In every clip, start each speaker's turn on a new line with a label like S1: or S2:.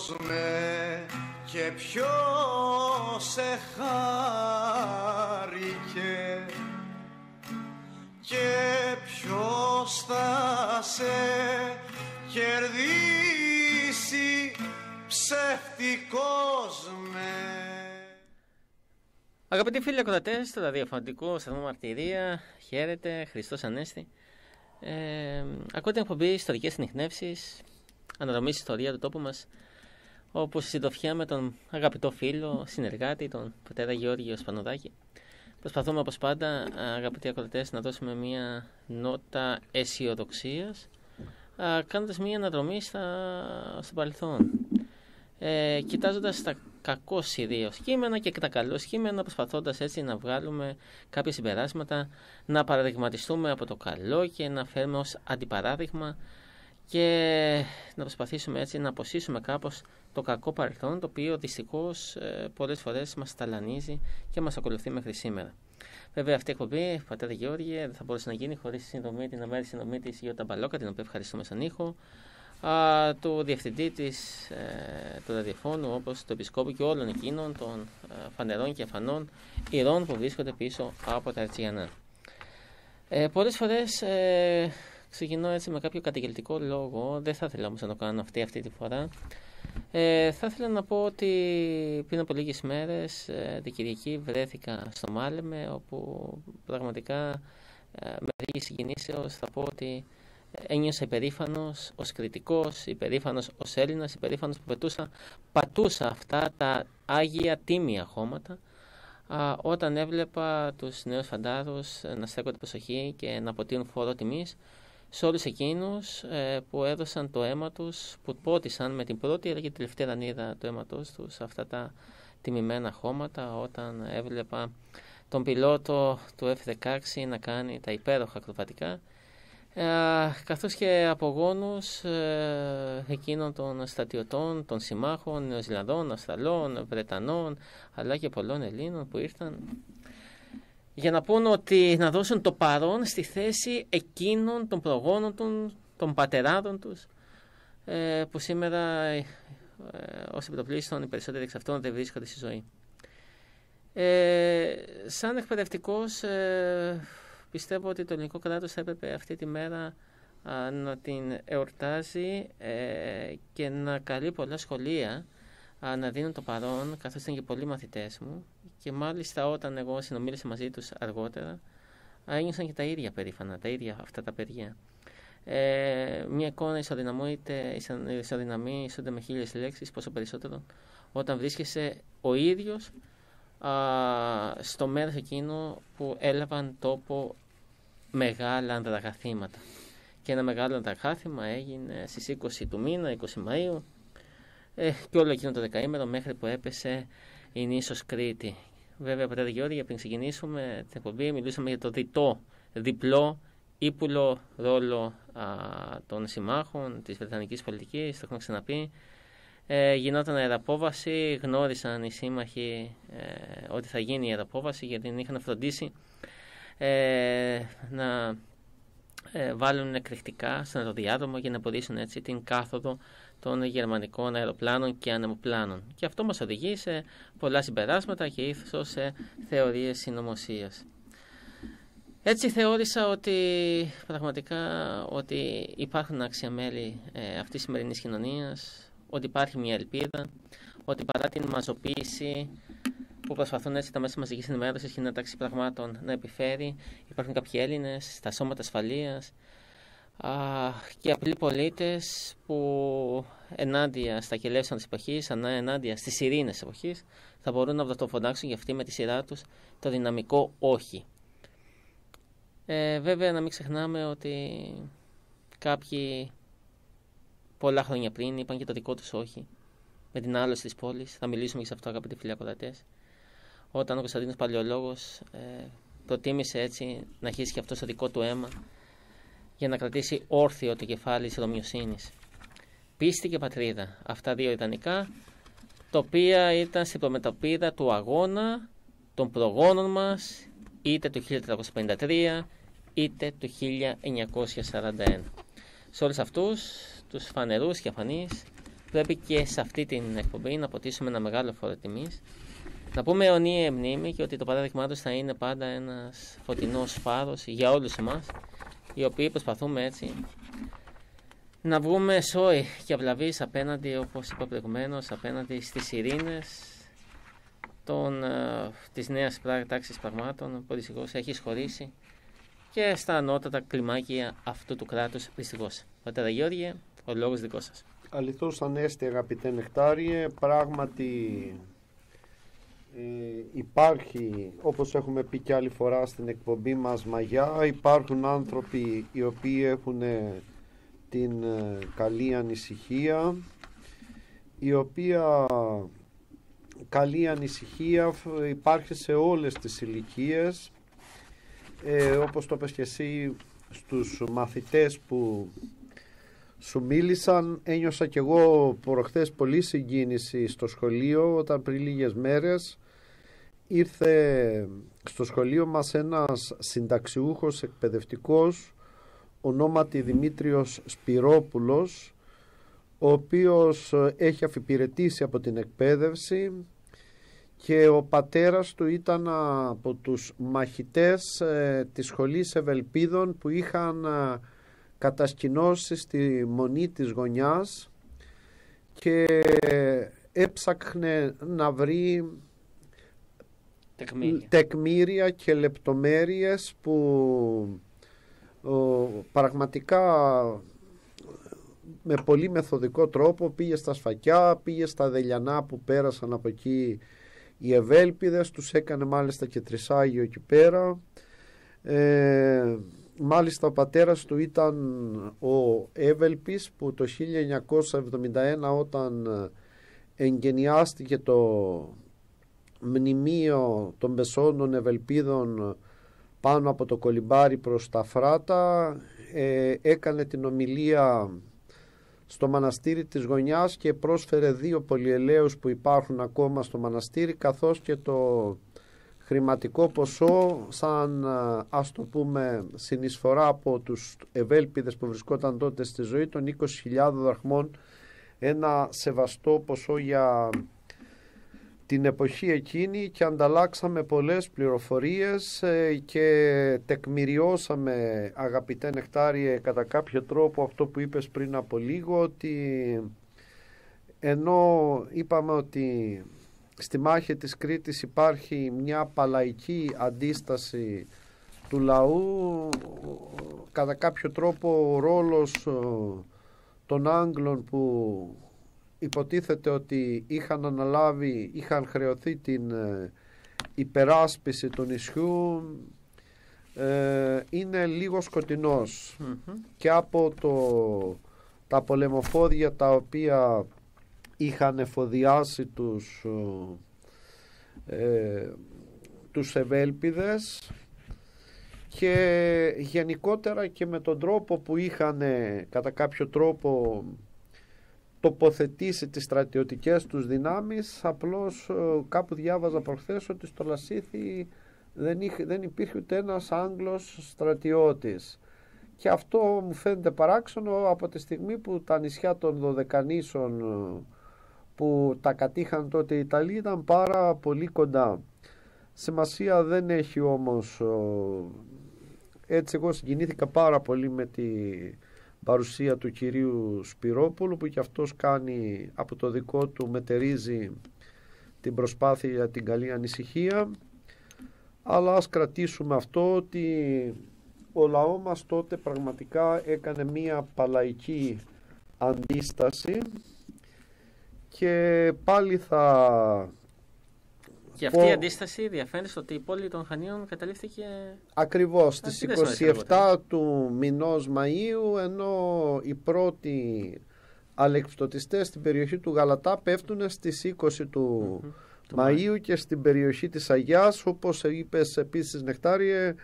S1: κόσμε και ποιος σε χάρηκε και ποιος θα σε κερδίσει ψευτικός με.
S2: Αγαπητοί φίλοι ακροατές στο ραδιοφωνικό σταθμό Μαρτυρία, χαίρετε, Χριστός Ανέστη. Ακούτε την εκπομπή Ιστορικές Συνιχνεύσεις, αναδρομής ιστορία του τόπου μας, όπου στη συντροφιά με τον αγαπητό φίλο, συνεργάτη, τον πατέρα Γεώργιο Σπανοδάκη, προσπαθούμε όπως πάντα, αγαπητοί ακροατές, να δώσουμε μια νότα αισιοδοξίας, κάνοντας μια αναδρομή στο παρελθόν. Κοιτάζοντας τα κακό ιδίως κείμενα και τα καλό κείμενα, προσπαθώντας έτσι να βγάλουμε κάποια συμπεράσματα, να παραδειγματιστούμε από το καλό και να φέρουμε ως αντιπαράδειγμα και να προσπαθήσουμε έτσι να αποσύσουμε κάπως το κακό παρελθόν, το οποίο δυστυχώς πολλές φορές μας ταλανίζει και μας ακολουθεί μέχρι σήμερα. Βέβαια, αυτή η εκπομπή, πατέρα Γεώργιε, δεν θα μπορούσε να γίνει χωρίς την αμέριστη συνδρομή της Γιώτα Μπαλόκα, την οποία ευχαριστούμε σαν ήχο, του διευθυντή του ραδιοφώνου, όπως του επισκόπου και όλων εκείνων των φανερών και αφανών ηρών που βρίσκονται πίσω από τα Ερτσιανά. Πολλές φορές ξεκινώ έτσι με κάποιο καταγγελτικό λόγο, δεν θα ήθελα όμως να το κάνω αυτή τη φορά. Θα ήθελα να πω ότι πριν από λίγες μέρες την Κυριακή βρέθηκα στο Μάλεμε, όπου πραγματικά με λίγη συγκινήσεως θα πω ότι ένιωσα υπερήφανος ως κριτικός, υπερήφανος ως Έλληνας, υπερήφανος που πατούσα αυτά τα άγια τίμια χώματα, όταν έβλεπα τους νέους φαντάρους να στέκονται προσοχή και να αποτείουν φόρο τιμής σε όλους εκείνους που έδωσαν το αίμα τους, που πότισαν με την πρώτη αλλά και τελευταία δανείδα του αίματος τους σε αυτά τα τιμημένα χώματα, όταν έβλεπα τον πιλότο του F-16 να κάνει τα υπέροχα ακροβατικά, καθώς και απογόνους εκείνων των στρατιωτών, των συμμάχων Νεοζηλανδών, Αυστραλών, Βρετανών, αλλά και πολλών Ελλήνων που ήρθαν για να πούν ότι να δώσουν το παρόν στη θέση εκείνων των προγόνων των πατεράδων τους, που σήμερα ως επιτοπλίστων οι περισσότεροι εξ αυτών δεν βρίσκονται στη ζωή. Σαν εκπαιδευτικός, πιστεύω ότι το ελληνικό κράτος θα έπρεπε αυτή τη μέρα να την εορτάζει και να καλεί πολλά σχολεία να δίνουν το παρόν, καθώς ήταν και πολλοί μαθητές μου, και μάλιστα όταν εγώ συνομίλησα μαζί τους αργότερα, ένιωσαν και τα ίδια περήφανα, τα ίδια αυτά τα παιδιά. Μια εικόνα ισοδυναμεί με 1000 λέξεις, πόσο περισσότερο όταν βρίσκεσαι ο ίδιος στο μέρος εκείνο που έλαβαν τόπο μεγάλα ανδραγαθήματα. Και ένα μεγάλο ανδραγάθημα έγινε στις 20 του μήνα, 20 Μαΐου, και όλο εκείνο το δεκαήμερο μέχρι που έπεσε η νήσος Κρήτη. Βέβαια, πατέρα Γεώργια, πριν ξεκινήσουμε την εκπομπή, μιλούσαμε για το διπλό ύπουλο ρόλο των συμμάχων της Βρετανικής πολιτικής. Το έχουμε ξαναπεί. Γινόταν αεραπόβαση, γνώρισαν οι σύμμαχοι ότι θα γίνει η αεραπόβαση, γιατί την είχαν φροντίσει να βάλουν εκρηκτικά στον αεροδιάδρομο για να εμποδίσουν έτσι την κάθοδο των γερμανικών αεροπλάνων και ανεμοπλάνων. Και αυτό μας οδηγεί σε πολλά συμπεράσματα και ίσως σε θεωρίες συνωμοσίας. Έτσι θεώρησα ότι πραγματικά ότι υπάρχουν άξια μέλη αυτής της σημερινής κοινωνίας, ότι υπάρχει μια ελπίδα, ότι παρά την μαζοποίηση που προσπαθούν έτσι τα μέσα μαζικής ενημέρωσης και να τάξη πραγμάτων να επιφέρει, υπάρχουν κάποιοι Έλληνες στα σώματα ασφαλείας και απλοί πολίτες που ενάντια στα κελεύσια της εποχής, ενάντια στις ειρήνες της εποχής, θα μπορούν να βροντοφωνάξουν για αυτή με τη σειρά τους το δυναμικό όχι. Βέβαια, να μην ξεχνάμε ότι κάποιοι πολλά χρόνια πριν είπαν και το δικό τους όχι με την άλωση της πόλης. Θα μιλήσουμε και σε αυτό, αγαπητοί φίλοι ακροατές. Όταν ο Κωνσταντίνος Παλαιολόγος προτίμησε έτσι να χύσει και αυτό το δικό του αίμα για να κρατήσει όρθιο το κεφάλι της Ρωμιοσύνης. Πίστη και πατρίδα, αυτά δύο ιδανικά, τα οποία ήταν στην προμετωπίδα του αγώνα των προγόνων μας, είτε του 1353 είτε του 1941. Σε όλους αυτούς τους φανερούς και αφανείς πρέπει και σε αυτή την εκπομπή να αποτίσουμε ένα μεγάλο φόρο τιμής. Να πούμε αιωνία μνήμη και ότι το παράδειγμά τους θα είναι πάντα ένας φωτεινός φάρος για όλους εμάς, οι οποίοι προσπαθούμε έτσι να βγούμε σόι και αυλαβείς απέναντι, όπως είπα προηγουμένως, απέναντι στις ειρήνες της νέας τάξης πραγμάτων που δυστυχώς έχει σχωρήσει και στα ανώτατα κλιμάκια αυτού του κράτους δυστυχώς. Πατέρα Γεώργιε, ο λόγος δικός σας.
S3: Αληθώς Ανέστη, αγαπητέ Νεκτάριε, πράγματι υπάρχει, όπως έχουμε πει και άλλη φορά στην εκπομπή μας μαγιά, υπάρχουν άνθρωποι οι οποίοι έχουν την καλή ανησυχία, η οποία καλή ανησυχία υπάρχει σε όλες τις ηλικίες, όπως το είπες και εσύ στους μαθητές που σου μίλησαν. Ένιωσα κι εγώ προχθές πολύ συγκίνηση στο σχολείο, όταν πριν λίγες μέρες ήρθε στο σχολείο μας ένας συνταξιούχος εκπαιδευτικός ονόματι Δημήτριος Σπυρόπουλος, ο οποίος έχει αφιπηρετήσει από την εκπαίδευση και ο πατέρας του ήταν από τους μαχητές της Σχολής Ευελπίδων που είχαν κατασκηνώσει στη Μονή της Γωνιάς και έψαχνε να βρει τεκμήρια και λεπτομέρειες που πραγματικά με πολύ μεθοδικό τρόπο πήγε στα σφακιά, πήγε στα Δελιανά που πέρασαν από εκεί οι Ευέλπιδες, τους έκανε μάλιστα και τρισάγιο εκεί πέρα. Μάλιστα ο πατέρας του ήταν ο Εύελπης που το 1971, όταν εγκαινιάστηκε το μνημείο των Πεσόντων Ευελπίδων πάνω από το Κολυμπάρι προς τα Φράτα, έκανε την ομιλία στο μοναστήρι της Γωνιάς και πρόσφερε 2 πολυελαίους που υπάρχουν ακόμα στο μοναστήρι, καθώς και το χρηματικό ποσό σαν, ας το πούμε, συνεισφορά από τους Ευέλπιδες που βρισκόταν τότε στη ζωή των 20.000 δραχμών, ένα σεβαστό ποσό για την εποχή εκείνη, και ανταλλάξαμε πολλές πληροφορίες και τεκμηριώσαμε, αγαπητέ Νεκτάριε, κατά κάποιο τρόπο αυτό που είπες πριν από λίγο, ότι ενώ είπαμε ότι στη μάχη της Κρήτης υπάρχει μια παλαϊκή αντίσταση του λαού, κατά κάποιο τρόπο ο ρόλος των Άγγλων που υποτίθεται ότι είχαν χρεωθεί την υπεράσπιση του νησιού, είναι λίγο σκοτεινός. Και από τα πολεμοφόδια τα οποία είχαν εφοδιάσει τους Ευέλπιδες, και γενικότερα και με τον τρόπο που είχαν κατά κάποιο τρόπο τοποθετήσει τις στρατιωτικές τους δυνάμεις. Απλώς κάπου διάβαζα προχθές ότι στο Λασίθι δεν υπήρχε ούτε ένας Άγγλος στρατιώτης, και αυτό μου φαίνεται παράξενο από τη στιγμή που τα νησιά των Δωδεκανήσων που τα κατήχαν τότε οι Ιταλοί ήταν πάρα πολύ κοντά. Σημασία δεν έχει όμως. Έτσι εγώ συγκινήθηκα πάρα πολύ με τη παρουσία του κυρίου Σπυρόπουλου, που και αυτός κάνει από το δικό του, μετερίζει την προσπάθεια για την καλή ανησυχία. Αλλά ας κρατήσουμε αυτό, ότι ο λαό μας τότε πραγματικά έκανε μία παλαϊκή αντίσταση, και πάλι θα...
S2: Και αυτή η αντίσταση διαφαίνεται στο ότι η πόλη των Χανίων καταλήφθηκε
S3: ακριβώς στις 27 του μηνός Μαΐου, ενώ οι πρώτοι αλεξιπτωτιστές στην περιοχή του Γαλατά πέφτουν στις 20 του Μαΐου και στην περιοχή της Αγιάς. Όπως είπες επίσης, Νεκτάριε,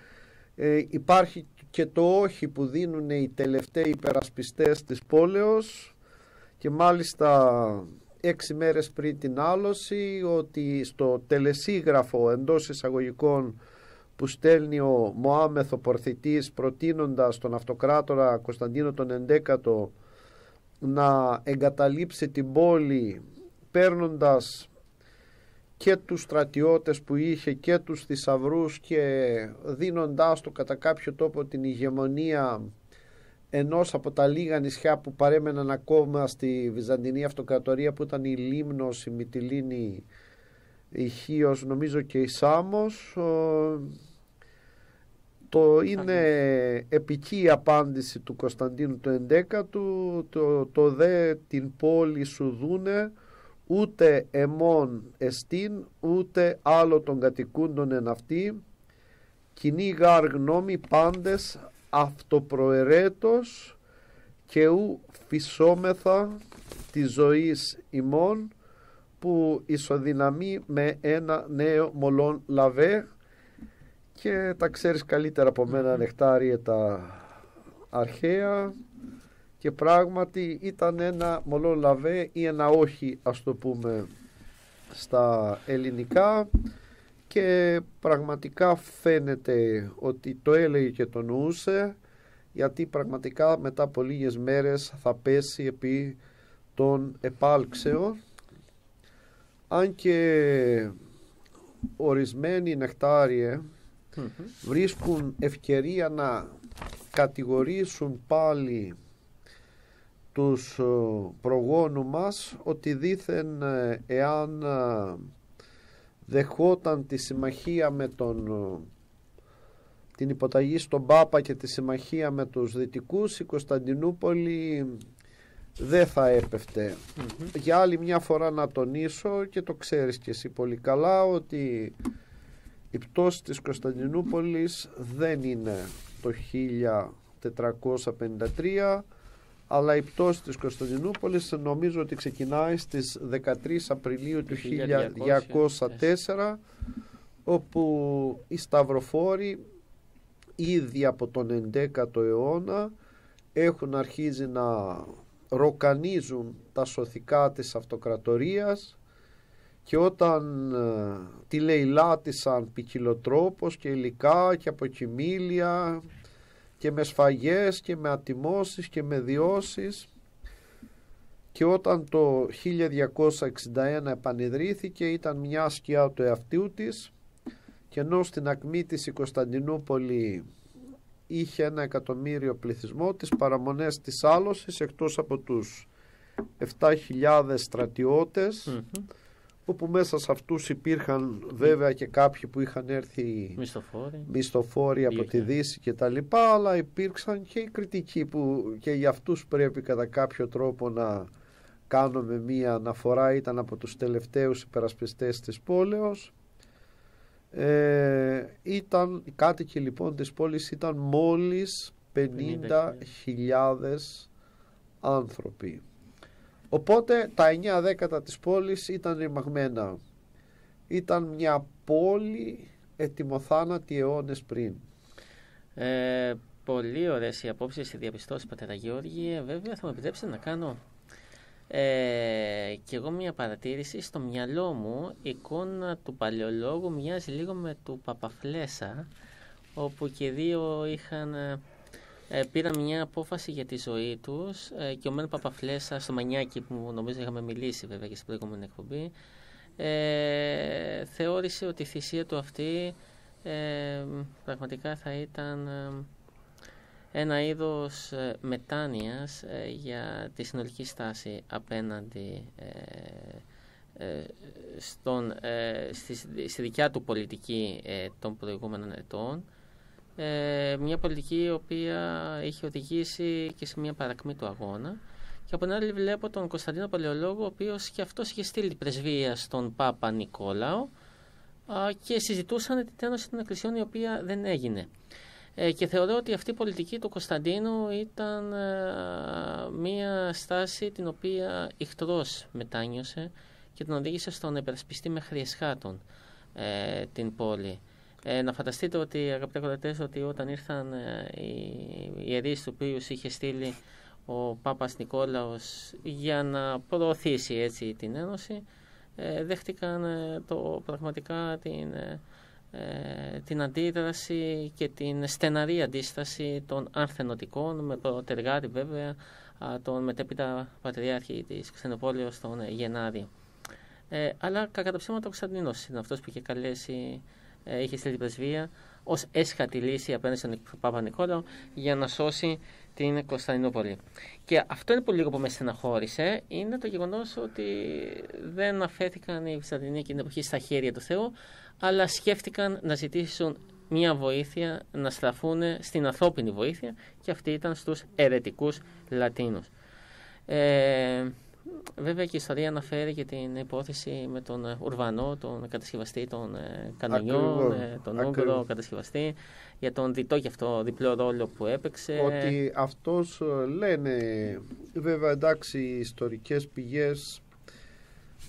S3: υπάρχει και το όχι που δίνουν οι τελευταίοι υπερασπιστές της πόλεως, και μάλιστα 6 μέρες πριν την άλωση, ότι στο τελεσίγραφο εντός εισαγωγικών που στέλνει ο Μωάμεθ ο Πορθητής, προτείνοντας τον αυτοκράτορα Κωνσταντίνο τον 11ο να εγκαταλείψει την πόλη παίρνοντας και τους στρατιώτες που είχε και τους θησαυρούς και δίνοντάς του κατά κάποιο τόπο την ηγεμονία ενός από τα λίγα νησιά που παρέμεναν ακόμα στη Βυζαντινή Αυτοκρατορία, που ήταν η Λίμνος, η Μυτιλήνη, η Χίος, νομίζω και η Σάμος. Το είναι επική η απάντηση του Κωνσταντίνου του 11ου, το δε την πόλη σου δούνε, ούτε εμών εστίν, ούτε άλλο των κατοικούντων εν αυτή, κοινή γάρ γνώμη πάντες αυτοπροαιρέτως και ου φυσόμεθα της ζωής ημών, που ισοδυναμεί με ένα νέο μολόν λαβέ. Και τα ξέρεις καλύτερα από μένα, Νεκτάριε, τα αρχαία, και πράγματι ήταν ένα μολόν λαβέ ή ένα όχι, ας το πούμε στα ελληνικά, και πραγματικά φαίνεται ότι το έλεγε και το νοούσε, γιατί πραγματικά μετά από λίγες μέρες θα πέσει επί των επάλξεων. Αν και ορισμένοι, Νεκτάριε, βρίσκουν ευκαιρία να κατηγορήσουν πάλι τους προγόνου μας ότι δήθεν εάν δεχόταν τη συμμαχία με την υποταγή στον Πάπα και τη συμμαχία με τους Δυτικούς, η Κωνσταντινούπολη δεν θα έπεφτε. Για άλλη μια φορά να τονίσω, και το ξέρεις και εσύ πολύ καλά, ότι η πτώση της Κωνσταντινούπολης δεν είναι το 1453, αλλά η πτώση της Κωνσταντινούπολης νομίζω ότι ξεκινάει στις 13 Απριλίου του 1204, όπου οι σταυροφόροι ήδη από τον 11ο αιώνα έχουν αρχίσει να ροκανίζουν τα σωθικά της αυτοκρατορίας, και όταν τη λαιλάτισαν ποικιλοτρόπως και υλικά και από κοιμήλια και με σφαγές και με ατιμώσεις και με διώσεις, και όταν το 1261 επανειδρύθηκε, ήταν μια σκιά του εαυτού της, και ενώ στην ακμή της η Κωνσταντινούπολη είχε 1 εκατομμύριο πληθυσμό, τις παραμονές της άλωσης, εκτός από τους 7.000 στρατιώτες, όπου μέσα σε αυτούς υπήρχαν βέβαια και κάποιοι που είχαν έρθει μισθοφόροι από τη Δύση και τα λοιπά, αλλά υπήρξαν και οι κριτικοί που και για αυτούς πρέπει κατά κάποιο τρόπο να κάνουμε μία αναφορά. Ήταν από τους τελευταίους υπερασπιστές της πόλεως. Οι κάτοικοι λοιπόν της πόλης ήταν μόλις 50.000 άνθρωποι. Οπότε τα 9 δέκατα της πόλης ήταν ρημαγμένα. Ήταν μια πόλη ετοιμοθάνατη αιώνες πριν.
S2: Πολύ ωραίες οι απόψεις, οι διαπιστώσεις, πατέρα Γεώργη. Βέβαια θα μου επιτρέψετε να κάνω και εγώ μια παρατήρηση. Στο μυαλό μου η εικόνα του παλαιολόγου μοιάζει λίγο με του Παπαφλέσσα, όπου και δύο πήραν μια απόφαση για τη ζωή τους, και ο Μένου Παπαφλέσσα στο Μανιάκι, που νομίζω είχαμε μιλήσει βέβαια και στην προηγούμενη εκπομπή, θεώρησε ότι η θυσία του αυτή πραγματικά θα ήταν ένα είδος μετάνοιας για τη συνολική στάση απέναντι στη δικιά του πολιτική των προηγούμενων ετών. Μια πολιτική η οποία είχε οδηγήσει και σε μια παρακμή του αγώνα. Και από την άλλη βλέπω τον Κωνσταντίνο Παλαιολόγο, ο οποίος και αυτός είχε στείλει πρεσβεία στον Πάπα Νικόλαο και συζητούσαν την ένωση των εκκλησιών, η οποία δεν έγινε. Και θεωρώ ότι αυτή η πολιτική του Κωνσταντίνου ήταν μια στάση την οποία ηχτρός μετάνιωσε και την οδήγησε στο να υπερασπιστεί μέχρι εσχάτων την πόλη. Να φανταστείτε ότι, αγαπητοί ακροατές, ότι όταν ήρθαν οι ιερείς του οποίους είχε στείλει ο Πάπας Νικόλαος για να προωθήσει έτσι την ένωση, δέχτηκαν πραγματικά την αντίδραση και την στεναρή αντίσταση των αρθενωτικών, με προτεργάτη βέβαια τον μετέπειτα πατριάρχη της Κωνσταντινούπολης, τον Γενάρη. Αλλά κατά τα ψέματα ο Κωνσταντίνος είναι αυτός που είχε καλέσει, είχε στείλει πρεσβεία ως έσχατη λύση απέναντι στον Παπα-Νικόλαο για να σώσει την Κωνσταντινούπολη. Και αυτό είναι πολύ λίγο που με στεναχώρησε, είναι το γεγονός ότι δεν αφέθηκαν οι Βυζαντινοί εκείνη την εποχή στα χέρια του Θεού, αλλά σκέφτηκαν να ζητήσουν μια βοήθεια, να στραφούν στην ανθρώπινη βοήθεια, και αυτή ήταν στους αιρετικούς Λατίνους. Βέβαια και η ιστορία αναφέρει και την υπόθεση με τον Ουρβανό, τον κατασκευαστή των κανονιών, τον Ούγγρο κατασκευαστή, για τον διτό και αυτό διπλό ρόλο που έπαιξε.
S3: Ότι αυτός, λένε, βέβαια εντάξει, οι ιστορικές πηγές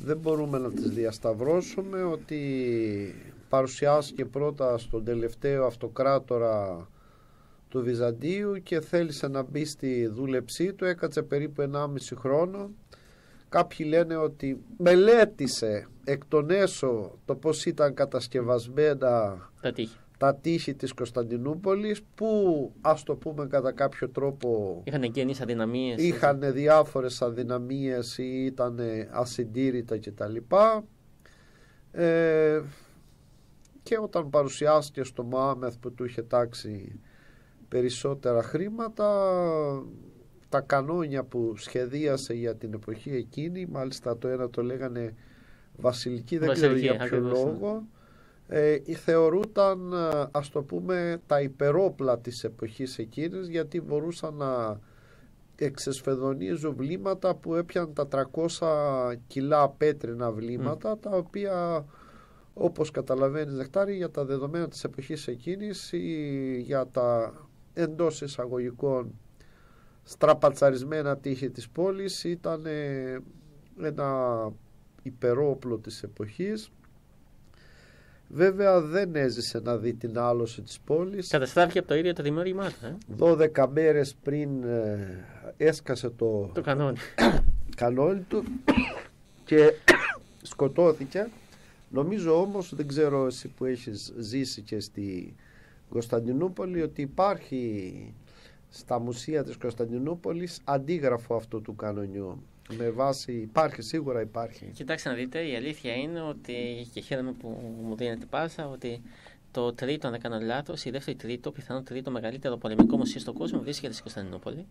S3: δεν μπορούμε να τις διασταυρώσουμε, ότι παρουσιάστηκε πρώτα στον τελευταίο αυτοκράτορα του Βυζαντίου και θέλησε να μπει στη δούλεψή του, έκατσε περίπου 1,5 χρόνο. Κάποιοι λένε ότι μελέτησε εκ των έσω το πώς ήταν κατασκευασμένα τα τείχη της Κωνσταντινούπολης, που ας το πούμε κατά κάποιο τρόπο
S2: είχαν εγγενείς αδυναμίες,
S3: είχαν διάφορες αδυναμίες ή ήταν ασυντήρητα κτλ. Και όταν παρουσιάστηκε στο Μωάμεθ που του είχε τάξει περισσότερα χρήματα, τα κανόνια που σχεδίασε για την εποχή εκείνη, μάλιστα το ένα το λέγανε βασιλική, δεν ξέρω για ποιο λόγο, θεωρούταν, ας το πούμε, τα υπερόπλα της εποχής εκείνης, γιατί μπορούσαν να εξεσφεδονίζουν βλήματα που έπιαν τα 300 κιλά πέτρινα βλήματα, τα οποία, όπως καταλαβαίνεις Νεκτάρη, για τα δεδομένα της εποχής εκείνης ή για τα εντός εισαγωγικών στραπατσαρισμένα τείχη της πόλης, ήταν ένα υπερόπλο της εποχής. Βέβαια δεν έζησε να δει την άλωση της πόλης.
S2: Καταστράφηκε από το ίδιο το δημιούργημά του.
S3: 12 μέρες πριν έσκασε το κανόνι του και σκοτώθηκε. Νομίζω όμως, δεν ξέρω εσύ που έχεις ζήσει και στη Κωνσταντινούπολη, ότι υπάρχει στα μουσεία της Κωνσταντινούπολης αντίγραφο αυτού του κανονιού. Με βάση, υπάρχει, σίγουρα υπάρχει.
S2: Κοιτάξτε να δείτε, η αλήθεια είναι ότι, και χαίρομαι που μου δίνετε πάσα, ότι το τρίτο, αν δεν κάνω λάθος, η δεύτερη τρίτο, πιθανόν τρίτο μεγαλύτερο πολεμικό μουσείο στον κόσμο βρίσκεται στη Κωνσταντινούπολη.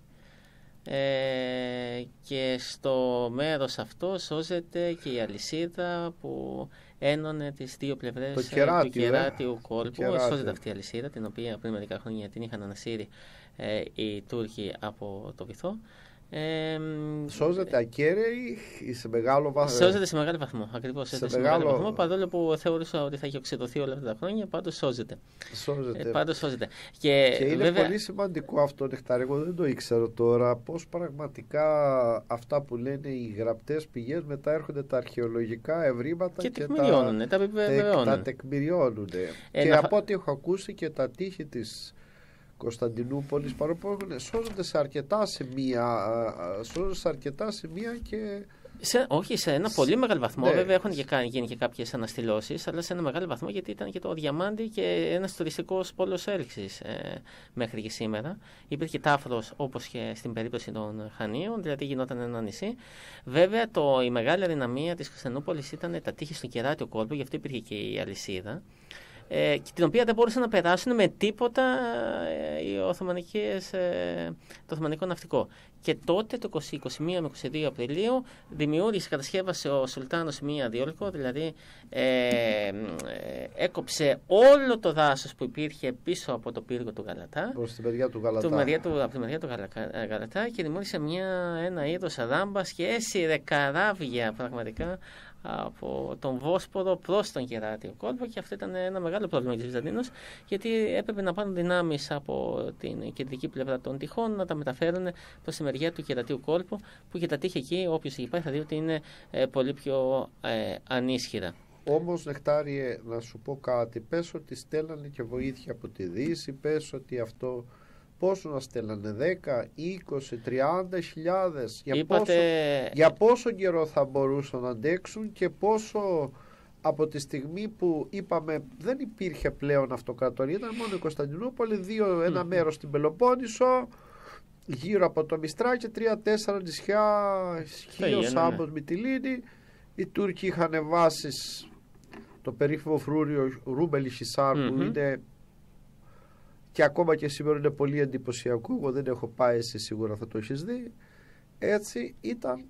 S2: Και στο μέρος αυτό σώζεται και η αλυσίδα που ένωνε τις δύο πλευρές του κεράτιου κόλπου. Σώζεται αυτή η αλυσίδα, την οποία πριν μερικά χρόνια την είχαν ανασύρει οι Τούρκοι από το βυθό.
S3: Σώζεται ακέραιη ή σε μεγάλο βαθμό?
S2: Σώζεται σε μεγάλο βαθμό. Ακριβώς σε μεγάλο βαθμό. Παρόλο που θεωρούσα ότι θα έχει οξυδωθεί όλα αυτά τα χρόνια, πάντως σώζεται. Σώζεται. Και
S3: είναι
S2: βέβαια
S3: πολύ σημαντικό αυτό, Νεκτάρη. Εγώ δεν το ήξερα τώρα. Πώς πραγματικά αυτά που λένε οι γραπτές πηγές μετά έρχονται τα αρχαιολογικά ευρήματα
S2: και τεκμηριώνουν.
S3: Τα τεκμηριώνουν. Και από ό,τι έχω ακούσει και τα τείχη της Κωνσταντινούπολης, παρόλο που σώζονται σε αρκετά σημεία και...
S2: όχι, σε ένα πολύ μεγάλο βαθμό. Ναι. Βέβαια έχουν γίνει και κάποιες αναστηλώσεις, αλλά σε ένα μεγάλο βαθμό, γιατί ήταν και το διαμάντι και ένας τουριστικός πόλος έλξης μέχρι και σήμερα. Υπήρχε τάφρος, όπως και στην περίπτωση των Χανίων, δηλαδή γινόταν ένα νησί. Βέβαια η μεγάλη αδυναμία της Κωνσταντινούπολης ήταν τα τείχη στον κεράτιο κόλπο, γι' αυτό υπήρχε και η αλυσίδα. Και την οποία δεν μπορούσαν να περάσουν με τίποτα το Οθωμανικό ναυτικό. Και τότε το 21 με 22 Απριλίου κατασκεύασε ο Σουλτάνος μία διόλκο, δηλαδή έκοψε όλο το δάσος που υπήρχε πίσω από το πύργο του Γαλατά,
S3: προς τη μεριά του Γαλατά,
S2: από τη μεριά του Γαλατά, και δημιούργησε ένα είδος ράμπας και έσυρε καράβια πραγματικά από τον Βόσπορο προς τον κεράτιο κόλπο, και αυτό ήταν ένα μεγάλο πρόβλημα για τους Βυζαντίνους, γιατί έπρεπε να πάρουν δυνάμεις από την κεντρική πλευρά των τυχών να τα μεταφέρουν προς τη μεριά του κερατίου κόλπου, που και τα τείχη εκεί, όποιος εκεί πάει θα δει ότι είναι πολύ πιο ανίσχυρα.
S3: Όμως, Νεκτάριε, να σου πω κάτι, πες ότι στέλνανε και βοήθεια από τη Δύση, πες ότι αυτό... Πόσο να στέλνανε, 10, 20, 30 χιλιάδες, για πόσο καιρό θα μπορούσαν να αντέξουν, και πόσο από τη στιγμή που είπαμε δεν υπήρχε πλέον αυτοκρατορία, ήταν μόνο η Κωνσταντινούπολη, ένα μέρος στην Πελοπόννησο γύρω από το Μιστράκι 3-4 νησιά, Χίο, Σάμπος, Μυτιλίνη. Οι Τούρκοι είχαν βάσεις, το περίφημο φρούριο Ρούμπελι Χισάρ, που είναι και ακόμα και σήμερα είναι πολύ εντυπωσιακό. Εγώ δεν έχω πάει, εσύ σίγουρα θα το έχεις δει. Έτσι ήταν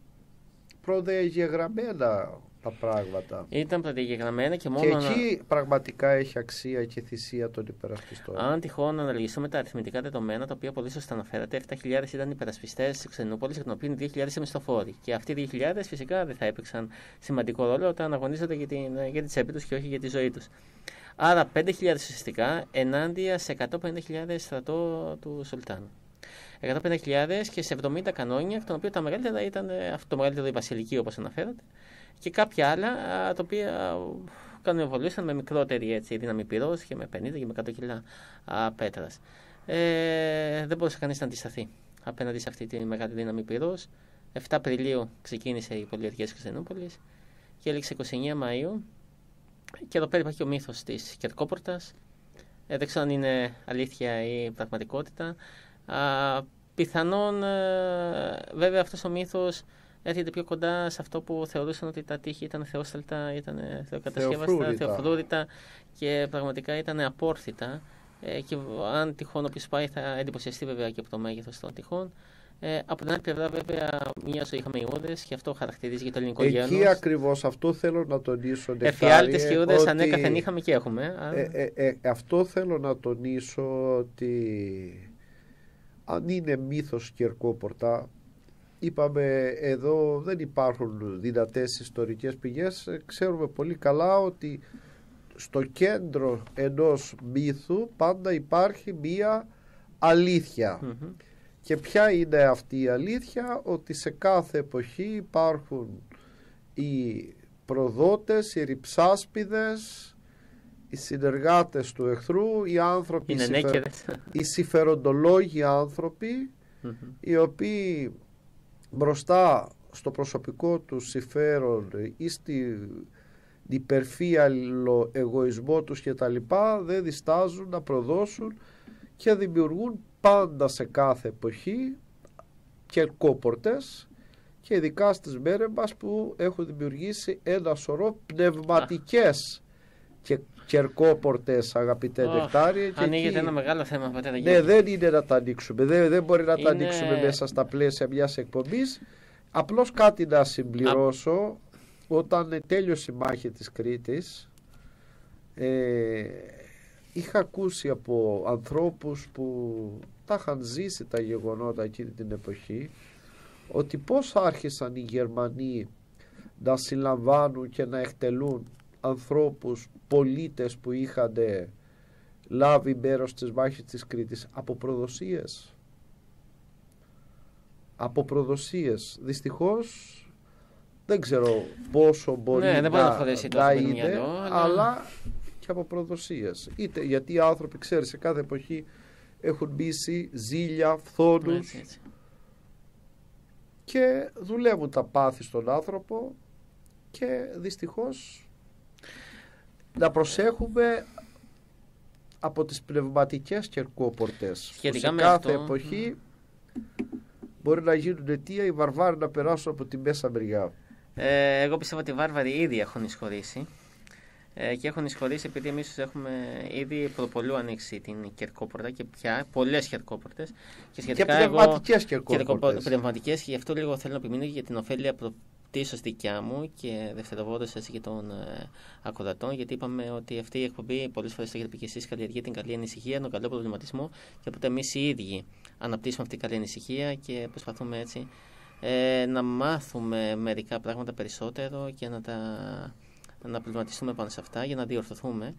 S3: προδιαγεγραμμένα τα πράγματα.
S2: Ήταν προδιαγεγραμμένα και μόνο.
S3: Και εκεί πραγματικά έχει αξία και θυσία των υπερασπιστών.
S2: Αν τυχόν αναλογιστούμε τα αριθμητικά δεδομένα, τα οποία πολύ σωστά αναφέρατε, 7.000 ήταν υπερασπιστές της Ξενινούπολης, εκ των οποίων 2.000 μισθοφόροι. Και αυτοί οι 2.000 φυσικά δεν θα έπαιξαν σημαντικό ρόλο όταν αγωνίζονται για τη τσέπη τους και όχι για τη ζωή τους. Άρα 5.000 ουσιαστικά ενάντια σε 150.000 στρατό του Σουλτάνου. 150.000 και σε 70 κανόνια, εκ των οποίων τα μεγαλύτερα ήταν αυτό το μεγαλύτερο η Βασιλική, όπως αναφέρατε, και κάποια άλλα τα οποία κανονιοβολούσαν με μικρότερη έτσι, δύναμη πυρός και με 50 και με 100 κιλά πέτρας. Δεν μπορούσε κανείς να αντισταθεί απέναντι σε αυτή τη μεγάλη δύναμη πυρός. 7 Απριλίου ξεκίνησε η πολιορκία της Κωνσταντινούπολης και έληξε 29 Μαΐου. Και εδώ πέρα υπάρχει ο μύθος της Κερκόπορτας. Δεν ξέρω αν είναι αλήθεια ή πραγματικότητα. Πιθανόν βέβαια αυτός ο μύθος έρχεται πιο κοντά σε αυτό που θεωρούσαν ότι τα τείχη ήταν θεόσταλτα, ήταν θεοκατασκεύαστα, θεοφρούριτα και πραγματικά ήταν απόρθητα. Και αν τυχόν όποιος πάει θα εντυπωσιαστεί βέβαια και από το μέγεθος των τυχών. Από την άλλη πλευρά, βέβαια, μια ζωή είχαμε Ιούδες και αυτό χαρακτηρίζει και το ελληνικό γένος.
S3: Εκεί ακριβώς αυτό θέλω να τονίσω.
S2: Εφιάλτες και Ιούδες ότι... ανέκαθεν είχαμε και έχουμε.
S3: Αυτό θέλω να τονίσω, ότι αν είναι μύθος Κερκόπορτα, είπαμε εδώ δεν υπάρχουν δυνατές ιστορικές πηγές. Ξέρουμε πολύ καλά ότι στο κέντρο ενός μύθου πάντα υπάρχει μία αλήθεια. Και ποια είναι αυτή η αλήθεια? Ότι σε κάθε εποχή υπάρχουν οι προδότες, οι ρυψάσπιδες, οι συνεργάτες του εχθρού, οι άνθρωποι, οι συμφεροντολόγοι άνθρωποι, οι οποίοι μπροστά στο προσωπικό του συμφέρον ή στην υπερφύαλο εγωισμό τους και τα λοιπά, δεν διστάζουν να προδώσουν και δημιουργούν πάντα σε κάθε εποχή κερκόπορτες, και ειδικά στις μέρες μας που έχουν δημιουργήσει ένα σωρό πνευματικές κερκόπορτες, αγαπητέ Νεκτάρι.
S2: Ανοίγεται ένα μεγάλο θέμα.
S3: Ναι, δεν είναι να τα ανοίξουμε. Δεν μπορεί να τα ανοίξουμε μέσα στα πλαίσια μιας εκπομπής. Απλώς κάτι να συμπληρώσω. Όταν τέλειωσε η μάχη της Κρήτης, είχα ακούσει από ανθρώπους που τα είχαν ζήσει τα γεγονότα εκείνη την εποχή, ότι πώς άρχισαν οι Γερμανοί να συλλαμβάνουν και να εκτελούν ανθρώπους, πολίτες που είχαν λάβει μέρος στις μάχες της Κρήτης, από προδοσίες. Από προδοσίες. Δυστυχώς δεν ξέρω πόσο μπορεί να είναι, αλλά και από προδοσίες. Είτε γιατί οι άνθρωποι, ξέρεις, σε κάθε εποχή έχουν μπήσει ζήλια, φθόνους,
S2: έτσι.
S3: Και δουλεύουν τα πάθη στον άνθρωπο, και δυστυχώς να προσέχουμε από τις πνευματικές κερκόπορτες.
S2: Σχετικά
S3: σε κάθε εποχή μπορεί να γίνουν αιτία οι βαρβάροι να περάσουν από τη μέσα μεριά.
S2: Εγώ πιστεύω ότι οι βάρβαροι ήδη έχουν εισχωρήσει. Και έχουν εισχωρήσει επειδή εμείς έχουμε ήδη προπολού ανοίξει την Κερκόπορτα και πια πολλές Κερκόπορτες. Και
S3: πνευματικές Κερκόπορτες.
S2: Πνευματικές, και γι' αυτό λίγο θέλω να επιμείνω για την ωφέλεια πρωτίστως δικιά μου και δευτεροβόντως και των ακροατών. Γιατί είπαμε ότι αυτή η εκπομπή πολλές φορές το έχετε πει και εσείς, καλλιεργεί την καλή ανησυχία, τον καλό προβληματισμό, και οπότε εμείς οι ίδιοι αναπτύσσουμε αυτή την καλή ανησυχία και προσπαθούμε έτσι να μάθουμε μερικά πράγματα περισσότερο και να προβληματιστούμε πάνω σε αυτά για να διορθωθούμε,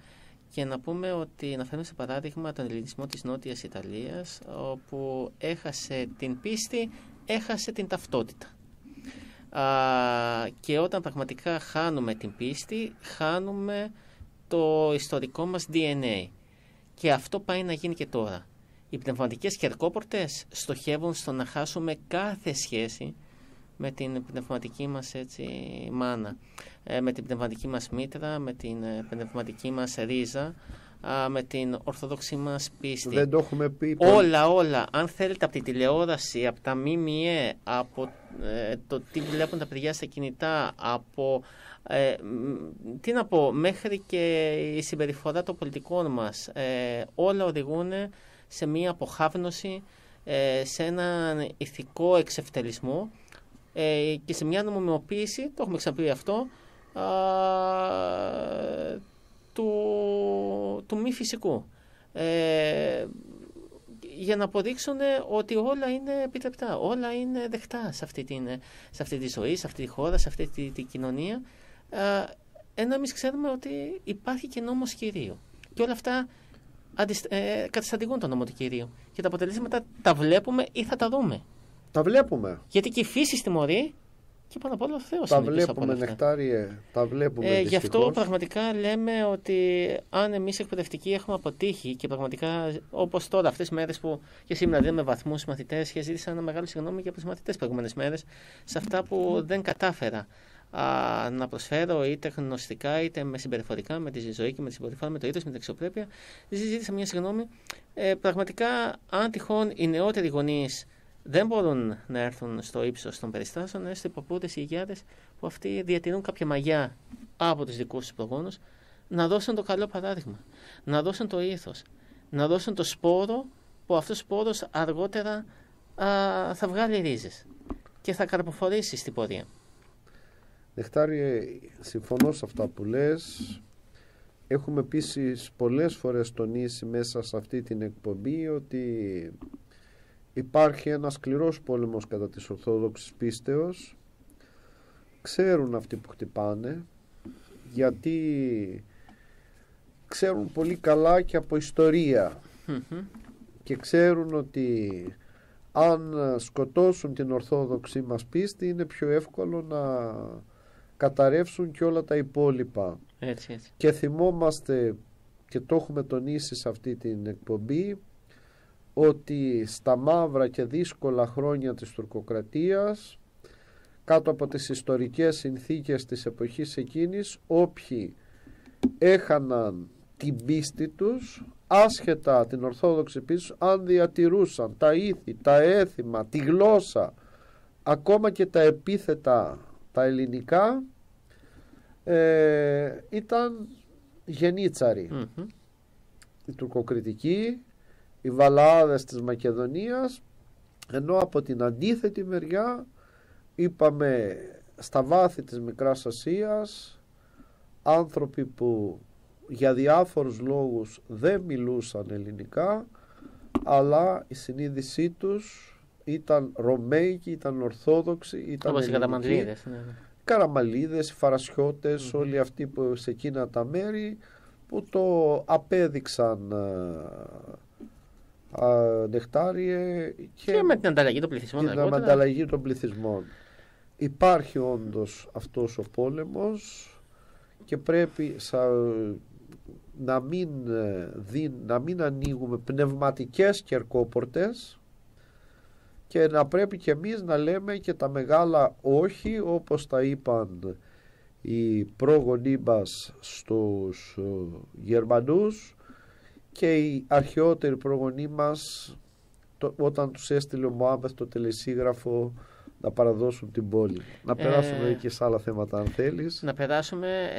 S2: και να πούμε ότι, να φέρουμε σε παράδειγμα τον ελληνισμό της Νότιας Ιταλίας, όπου έχασε την πίστη, έχασε την ταυτότητα. Και όταν πραγματικά χάνουμε την πίστη, χάνουμε το ιστορικό μας DNA. Και αυτό πάει να γίνει και τώρα. Οι πνευματικές κερκόπορτες στοχεύουν στο να χάσουμε κάθε σχέση με την πνευματική μας μάνα, με την πνευματική μας μήτρα, με την πνευματική μας ρίζα, με την ορθόδοξη μας πίστη.
S3: Δεν το έχουμε πει.
S2: Όλα. Αν θέλετε, από τη τηλεόραση, από τα ΜΜΕ, από το τι βλέπουν τα παιδιά στα κινητά, από τι να πω, μέχρι και η συμπεριφορά των πολιτικών μας, όλα οδηγούν σε μία αποχάβνωση, σε έναν ηθικό εξευτελισμό και σε μια νομιμοποίηση, το έχουμε ξαναπεί αυτό, του μη φυσικού. Για να αποδείξουν ότι όλα είναι επιτρεπτά, όλα είναι δεχτά σε αυτή τη ζωή, σε αυτή τη χώρα, σε αυτή τη κοινωνία, ενώ εμείς ξέρουμε ότι υπάρχει και νόμος Κυρίου. Και όλα αυτά καταστατηγούν τον νόμο του Κυρίου. Και τα αποτελέσματα τα βλέπουμε ή θα τα δούμε.
S3: Τα βλέπουμε.
S2: Γιατί και η φύση τιμωρεί και πάνω απ' όλα ο Θεός
S3: τα
S2: είναι πίσω από όλα
S3: βλέπουμε,
S2: αυτά.
S3: Νεκτάριε, τα βλέπουμε.
S2: Γι' αυτό πραγματικά λέμε ότι αν εμείς εκπαιδευτικοί έχουμε αποτύχει και πραγματικά όπως τώρα αυτές τις μέρες που και σήμερα δίνουμε βαθμούς στους μαθητές και ζήτησα ένα μεγάλο συγγνώμη και από τους μαθητές προηγούμενες μέρες σε αυτά που δεν κατάφερα να προσφέρω είτε γνωστικά είτε με συμπεριφορικά, με τη ζωή και με τη συμπεριφορά, με το ήθος, με την αξιοπρέπεια. Ζήτησα μια συγγνώμη. Πραγματικά, αν τυχόν οι νεότεροι γονείς δεν μπορούν να έρθουν στο ύψος των περιστάσεων, έστω οι παππούδες, οι γιαγιάδες που αυτοί διατηρούν κάποια μαγιά από τους δικούς τους προγόνους, να δώσουν το καλό παράδειγμα, να δώσουν το ήθος, να δώσουν το σπόρο που αυτός ο σπόρος αργότερα θα βγάλει ρίζες και θα καρποφορήσει στην πορεία.
S3: Νεκτάριε, συμφωνώ σε αυτά που λες. Έχουμε επίσης πολλές φορές τονίσει μέσα σε αυτή την εκπομπή ότι υπάρχει ένας σκληρός πόλεμος κατά της Ορθόδοξης πίστεως. Ξέρουν αυτοί που χτυπάνε, γιατί ξέρουν πολύ καλά και από ιστορία και ξέρουν ότι αν σκοτώσουν την Ορθόδοξη μας πίστη είναι πιο εύκολο να καταρρεύσουν και όλα τα υπόλοιπα.
S2: Έτσι.
S3: Και θυμόμαστε, και το έχουμε τονίσει σε αυτή την εκπομπή, ότι στα μαύρα και δύσκολα χρόνια της τουρκοκρατίας, κάτω από τις ιστορικές συνθήκες της εποχής εκείνης, όποιοι έχαναν την πίστη τους, άσχετα την Ορθόδοξη πίστη, αν διατηρούσαν τα ήθη, τα έθιμα, τη γλώσσα, ακόμα και τα επίθετα τα ελληνικά, ήταν γενίτσαροι. Οι τουρκοκριτικοί, οι Βαλαάδες της Μακεδονίας, ενώ από την αντίθετη μεριά είπαμε στα βάθη της Μικράς Ασίας άνθρωποι που για διάφορους λόγους δεν μιλούσαν ελληνικά, αλλά η συνείδησή τους ήταν Ρωμαίικη, ήταν Ορθόδοξη, ήταν
S2: όπως οι Καραμανλίδες.
S3: Καραμαλίδες, οι Φαρασιώτες, όλοι αυτοί που σε εκείνα τα μέρη που το απέδειξαν, Νεκτάριε,
S2: και με την ανταλλαγή των πληθυσμών.
S3: Και με την ανταλλαγή των πληθυσμών. Υπάρχει όντως αυτός ο πόλεμος και πρέπει να μην ανοίγουμε πνευματικές κερκόπορτες και να πρέπει και εμείς να λέμε και τα μεγάλα όχι, όπως τα είπαν οι πρόγονοί μας στους Γερμανούς και οι αρχαιότεροι πρόγονοί μας όταν τους έστειλε ο Μωάμεθ το τελεσίγραφο να παραδώσουν την πόλη. Να περάσουμε και σε άλλα θέματα αν θέλεις.
S2: Να περάσουμε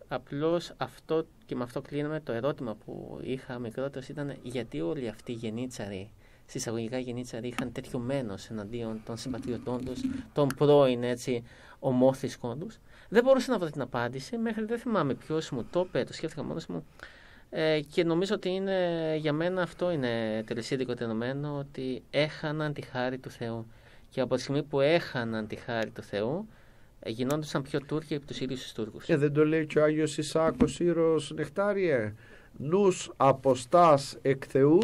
S2: απλώς αυτό, και με αυτό κλείνουμε. Το ερώτημα που είχα μικρότερος ήταν γιατί όλοι αυτοί οι γενίτσαροι, συσσαγωγικά γενίτσαροι, είχαν τέτοιο μένος εναντίον των συμπατριωτών τους, των πρώην ομόθυσκων τους. Δεν μπορούσα να βρω την απάντηση, μέχρι δεν θυμάμαι ποιος μου το είπε, το σκέφτηκα μόνος μου. Και νομίζω ότι για μένα αυτό είναι τελεσίδικο δεδομένο, ότι έχαναν τη χάρη του Θεού. Και από τη στιγμή που έχαναν τη χάρη του Θεού, γινόντουσαν πιο Τούρκοι από τους ίδιους τους Τούρκους.
S3: Δεν το λέει και ο Άγιος Ισάκος Ήρος, Νεκτάριε, νους αποστάς εκ Θεού,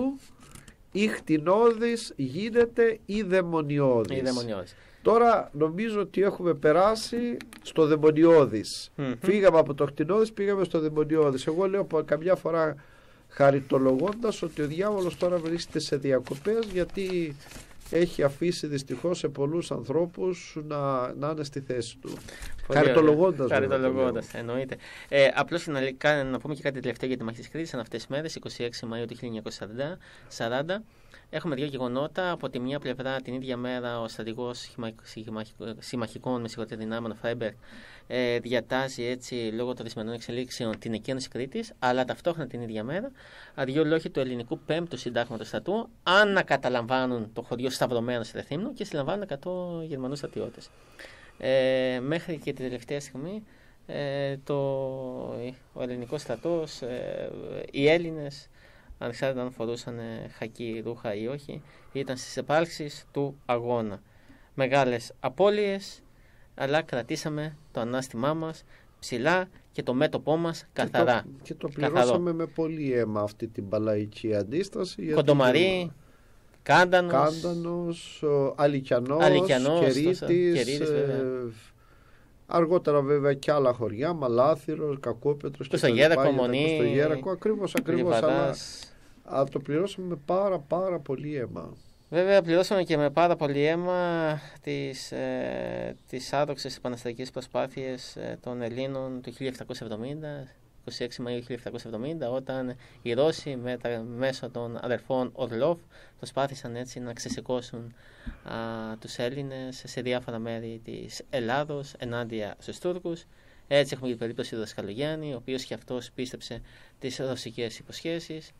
S3: ή χτινώδης γίνεται ή δαιμονιώδης. Τώρα νομίζω ότι έχουμε περάσει στο δαιμονιώδης. Φύγαμε από το χτινώδης, πήγαμε στο δαιμονιώδης. Εγώ λέω καμιά φορά χαριτολογώντας ότι ο διάβολος τώρα βρίσκεται σε διακοπές, γιατί έχει αφήσει δυστυχώς σε πολλούς ανθρώπους να είναι στη θέση του.
S2: Χαριτολογώντας, εννοείται. Απλώς να πούμε και κάτι τελευταίο για τη μάχη της Κρήτης. Αν αυτές τις μέρες, 26 Μαΐου του 1940, έχουμε δύο γεγονότα. Από τη μία πλευρά, την ίδια μέρα, ο στρατηγός συμμαχικών δυνάμεων Φράιμπεργκ διατάζει έτσι λόγω των δυσμενών εξελίξεων την εκένωση Κρήτης, αλλά ταυτόχρονα την ίδια μέρα δύο λόγοι του ελληνικού 5ου συντάγματος στρατού ανακαταλαμβάνουν το χωριό σταυρωμένο σε Ρεθύμνο και συλλαμβάνουν 100 Γερμανούς στρατιώτες. Μέχρι και την τελευταία στιγμή ο ελληνικός στρατός, οι Έλληνες, ανεξάρτητα αν φορούσαν χακί ρούχα ή όχι, ήταν στις επάρξεις του αγώνα. Μεγάλες απώλειες, αλλά κρατήσαμε το ανάστημά μας ψηλά και το μέτωπό μας καθαρά.
S3: Και το πληρώσαμε με πολύ αίμα αυτή την παλαϊκή αντίσταση.
S2: Κοντομαρί,
S3: Κάντανος, Αλικιανός, Κερίτης, αργότερα βέβαια και άλλα χωριά, Μαλάθυρος, Κακόπετρος,
S2: Κουστογέρακο, Μονή,
S3: Κουστογέρακο, ακριβώς, αλλά το πληρώσαμε με πάρα πολύ αίμα.
S2: Βέβαια πληρώσαμε και με πάρα πολύ αίμα τις άδοξες επαναστατικές προσπάθειες των Ελλήνων του 1770, 26 Μαΐου 1770, όταν οι Ρώσοι μέσω των αδερφών Ορλόφ προσπάθησαν έτσι να ξεσηκώσουν τους Έλληνες σε διάφορα μέρη της Ελλάδος ενάντια στους Τούρκους. Έτσι έχουμε την περίπτωση του Δασκαλογιάννη, ο οποίος και αυτός πίστεψε τις ρωσικές υποσχέσεις,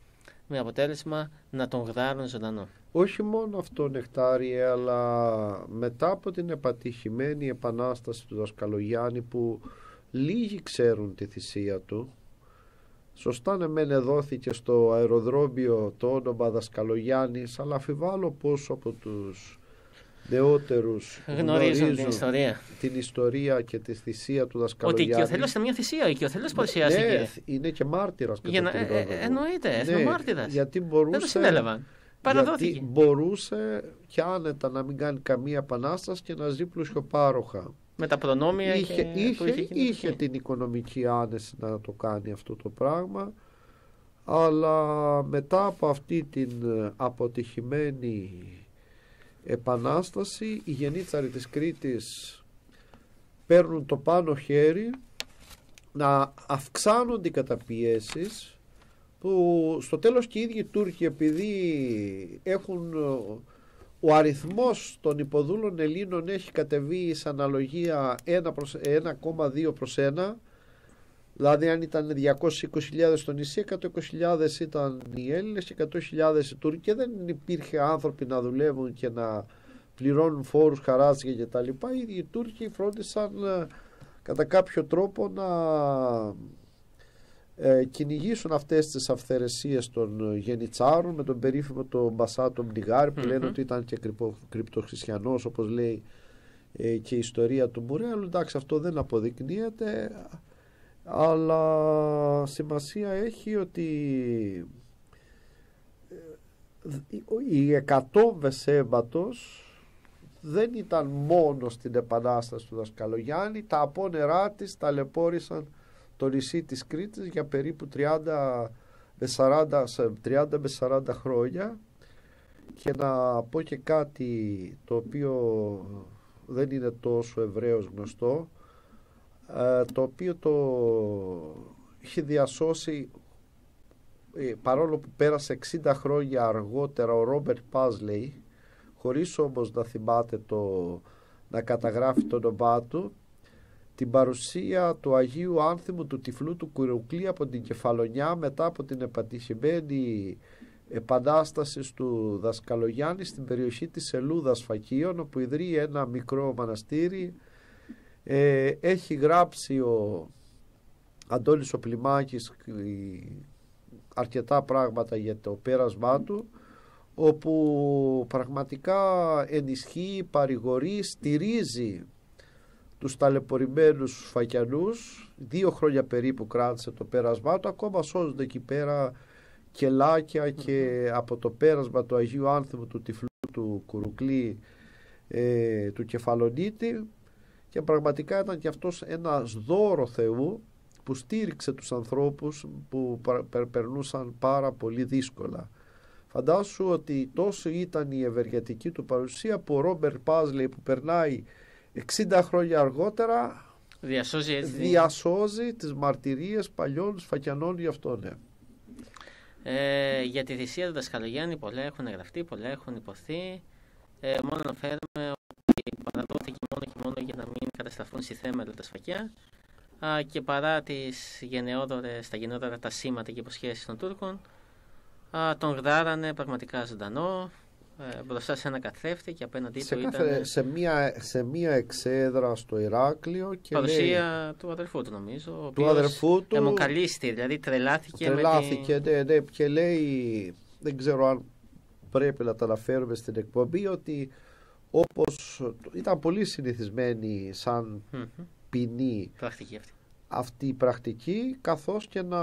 S2: με αποτέλεσμα να τον γδάρουν ζωντανό.
S3: Όχι μόνο αυτό, Νεκτάριε, αλλά μετά από την επατυχημένη επανάσταση του Δασκαλογιάννη, που λίγοι ξέρουν τη θυσία του, σωστά ναι μεν δόθηκε στο αεροδρόμιο το όνομα Δασκαλογιάννης, αλλά αφιβάλλω πόσο από τους νεότερους
S2: γνωρίζουν
S3: την ιστορία και τη θυσία του Δασκαλογιάννη.
S2: Ότι η Οικειοθέλος ήταν μια θυσία, η Οικειοθέλος παρουσιάστηκε.
S3: Ναι, είναι και μάρτυρας.
S2: Εννοείται, ναι, μάρτυρας.
S3: Γιατί μπορούσε,
S2: δεν το συνέλαβαν. Παραδόθηκε.
S3: Γιατί μπορούσε και άνετα να μην κάνει καμία επανάσταση και να ζει πλουσιοπάροχα.
S2: Με τα προνόμια
S3: είχε την οικονομική άνεση να το κάνει αυτό το πράγμα, αλλά μετά από αυτή την αποτυχημένη επανάσταση, οι γενίτσαροι της Κρήτης παίρνουν το πάνω χέρι να αυξάνονται οι καταπιέσεις, που στο τέλος και οι ίδιοι Τούρκοι, επειδή έχουν, ο αριθμός των υποδούλων Ελλήνων έχει κατεβεί σε αναλογία 1,2 προς 1, δηλαδή αν ήταν 220.000 στο νησί, 120.000 ήταν οι Έλληνες και 100.000 οι Τούρκοι, και δεν υπήρχε άνθρωποι να δουλεύουν και να πληρώνουν φόρους, χαράτσια και τα λοιπά. Οι ίδιοι Τούρκοι φρόντισαν κατά κάποιο τρόπο να κυνηγήσουν αυτές τις αυθαιρεσίες των γενιτσάρων, με τον περίφημο τον Μπασάτο Μνιγάρη, που λένε ότι ήταν και κρυπτοχριστιανός, όπως λέει και η ιστορία του Μουρέλου. Εντάξει, αυτό δεν αποδεικνύεται, αλλά σημασία έχει ότι οι εκατόμβες αίματος δεν ήταν μόνο στην επανάσταση του Δασκαλογιάννη. Τα απόνερά της ταλαιπώρησαν το νησί της Κρήτης για περίπου 30 με 40 χρόνια. Και να πω και κάτι το οποίο δεν είναι τόσο ευρέως γνωστό, το οποίο το είχε διασώσει, παρόλο που πέρασε 60 χρόνια αργότερα, ο Ρόμπερτ Πάζλεϊ, χωρίς όμως να θυμάται να καταγράφει το όνομά του, την παρουσία του Αγίου Άνθιμου του τυφλού του Κουρουκλή από την Κεφαλονιά μετά από την επατυχημένη επανάσταση του Δασκαλογιάννη στην περιοχή της Σελούδας Φακίων, όπου ιδρύει ένα μικρό μοναστήρι. Έχει γράψει ο Αντώνης ο Πλημάκης αρκετά πράγματα για το πέρασμά του, όπου πραγματικά ενισχύει, παρηγορεί, στηρίζει τους ταλαιπωρημένους Φακιανούς. 2 χρόνια περίπου κράτησε το πέρασμά του. Ακόμα σώζονται εκεί πέρα κελάκια και από το πέρασμα του Αγίου Άνθιμου του τυφλού του Κουρουκλή, του Κεφαλονίτη, και πραγματικά ήταν και αυτός ένας δώρο Θεού που στήριξε τους ανθρώπους που περνούσαν πάρα πολύ δύσκολα. Φαντάσου ότι τόσο ήταν η ευεργετική του παρουσία που ο Ρόμπερτ Πάζλεϊ, που περνάει 60 χρόνια αργότερα, διασώζει τις μαρτυρίες παλιών σφακιανών γι' αυτό, ναι.
S2: Για τη θυσία του Δασκαλογιάννη πολλά έχουν γραφτεί, πολλά έχουν υποθεί. Μόνο αναφέρουμε ότι παραδόθηκε μόνο για να μην καταστραφούν στη θέμελα τα σφακιά, και παρά τις τα γενναιόδωρα τα σήματα και υποσχέσεις των Τούρκων, τον γδάρανε πραγματικά ζωντανό μπροστά σε ένα καθρέφτη και απέναντί του ήταν
S3: σε μία εξέδρα στο Ηράκλειο και
S2: παρουσία του αδερφού του, νομίζω, ο
S3: του αδερφού του,
S2: αιμοκαλίστη, δηλαδή τρελάθηκε
S3: ναι, και λέει, δεν ξέρω αν πρέπει να τα αναφέρουμε στην εκπομπή, ότι όπως ήταν πολύ συνηθισμένη σαν ποινή αυτή η πρακτική, καθώς και να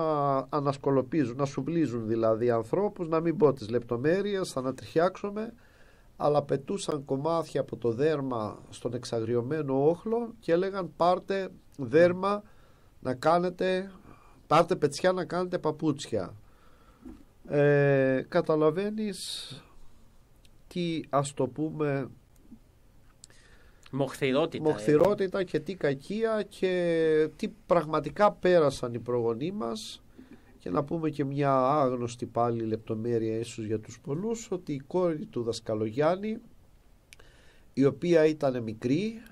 S3: ανασκολοπίζουν, να σουβλίζουν δηλαδή ανθρώπους, να μην πω τις λεπτομέρειες, θα ανατριχιάξουμε, αλλά πετούσαν κομμάτια από το δέρμα στον εξαγριωμένο όχλο και έλεγαν πάρτε δέρμα να κάνετε, πάρτε πετσιά να κάνετε παπούτσια. Καταλαβαίνεις τι, ας το πούμε, μοχθηρότητα και τι κακία και τι πραγματικά πέρασαν οι προγονείς μας. Και να πούμε και μια άγνωστη πάλι λεπτομέρεια ίσως για τους πολλούς, ότι η κόρη του Δασκαλογιάννη, η οποία ήταν μικρή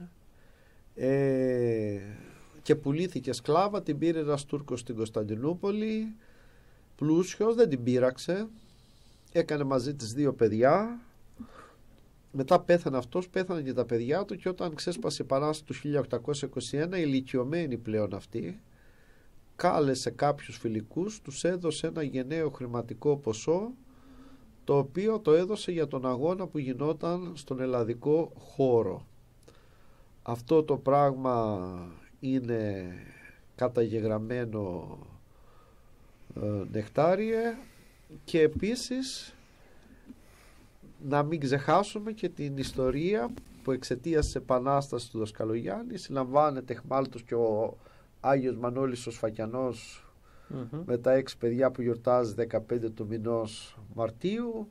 S3: και πουλήθηκε σκλάβα, την πήρε ένας Τούρκος στην Κωνσταντινούπολη, πλούσιος, δεν την πείραξε, έκανε μαζί της 2 παιδιά. Μετά πέθανε αυτός, πέθανε και τα παιδιά του, και όταν ξέσπασε η Επανάσταση του 1821, ηλικιωμένη πλέον αυτή, κάλεσε κάποιους φιλικούς, τους έδωσε ένα γενναίο χρηματικό ποσό, το οποίο το έδωσε για τον αγώνα που γινόταν στον ελλαδικό χώρο. Αυτό το πράγμα είναι καταγεγραμμένο, Νεκτάριε, και επίσης να μην ξεχάσουμε και την ιστορία που εξαιτίας της Επανάστασης του Δασκαλογιάννη συλλαμβάνεται εχμάλωτος και ο Άγιος Μανώλης ο Σφακιανός με τα 6 παιδιά που γιορτάζει 15 του μηνός Μαρτίου,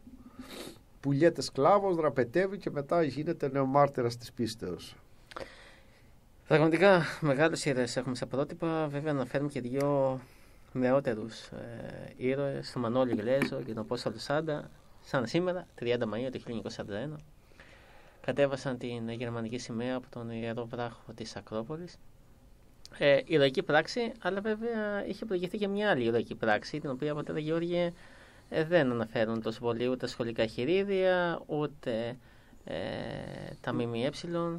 S3: πουλιέται σκλάβος, δραπετεύει και μετά γίνεται νεομάρτυρας της πίστεως.
S2: Πραγματικά μεγάλους ήρωες έχουμε στα πρότυπα. Βέβαια αναφέρουμε και 2 νεότερους ήρωες, τον Μανώλη Γλέζο και τον Απόστολο Σάντα, σαν σήμερα, 30 Μαΐου του 1941. Κατέβασαν την γερμανική σημαία από τον Ιερό Βράχο της Ακρόπολης. Ηρωική πράξη, αλλά βέβαια είχε προηγηθεί και μια άλλη ηρωική πράξη, την οποία πατέρα Γεώργιε δεν αναφέρουν τόσο πολύ ούτε σχολικά χειρίδια, ούτε τα ΜΜΕ.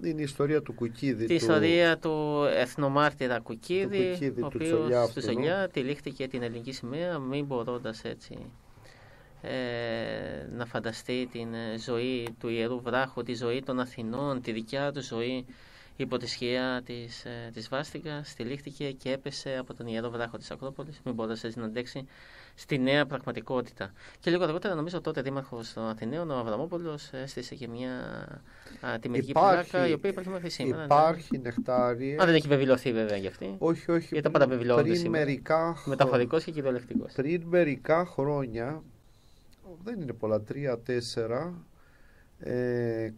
S3: Είναι η ιστορία του Κουκίδη.
S2: Τη ιστορία του εθνομάρτυρα Κουκίδη, ο οποίος στη Ζολιά τυλίχτηκε την ελληνική σημαία, μην μπορώντας έτσι να φανταστεί την ζωή του Ιερού Βράχου, τη ζωή των Αθηνών, τη δικιά του ζωή υπό τη σκιά της βάστηκας, στηλίχθηκε και έπεσε από τον Ιερό Βράχο της Ακρόπολης, μην μπορούσε να αντέξει στη νέα πραγματικότητα. Και λίγο αργότερα, νομίζω τότε δήμαρχος των Αθηναίων, ο Αβραμόπουλος, έστησε και μια τιμητική πλάκα, η οποία υπάρχει μέχρι σήμερα.
S3: Υπάρχει, Νεκτάριε.
S2: Δεν έχει βεβαιωθεί βέβαια γι' αυτή.
S3: Όχι.
S2: Ήταν παραβεβαιώνεται σήμερα. Μεταφορικός και κυριολεκτικός.
S3: Πριν μερικά χρόνια, δεν είναι πολλά, 3-4,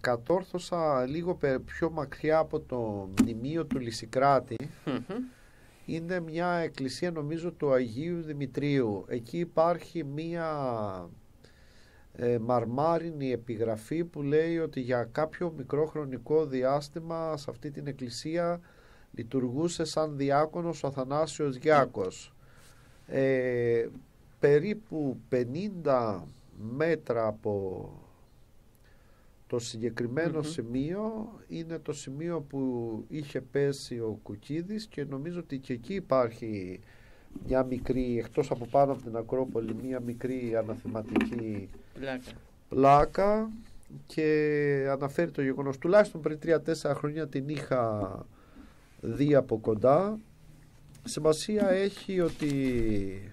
S3: κατόρθωσα λίγο πιο μακριά από το μνημείο του Λυσικράτη. Είναι μια εκκλησία, νομίζω, του Αγίου Δημητρίου. Εκεί υπάρχει μια μαρμάρινη επιγραφή που λέει ότι για κάποιο μικρό χρονικό διάστημα σε αυτή την εκκλησία λειτουργούσε σαν διάκονος ο Αθανάσιος Γιάκος. Περίπου 50 μέτρα από το συγκεκριμένο σημείο είναι το σημείο που είχε πέσει ο Κουκίδης, και νομίζω ότι και εκεί υπάρχει μια μικρή, εκτός από πάνω από την Ακρόπολη, μια μικρή αναθεματική πλάκα, και αναφέρει το γεγονός, τουλάχιστον πριν 3-4 χρόνια την είχα δει από κοντά. Σημασία έχει ότι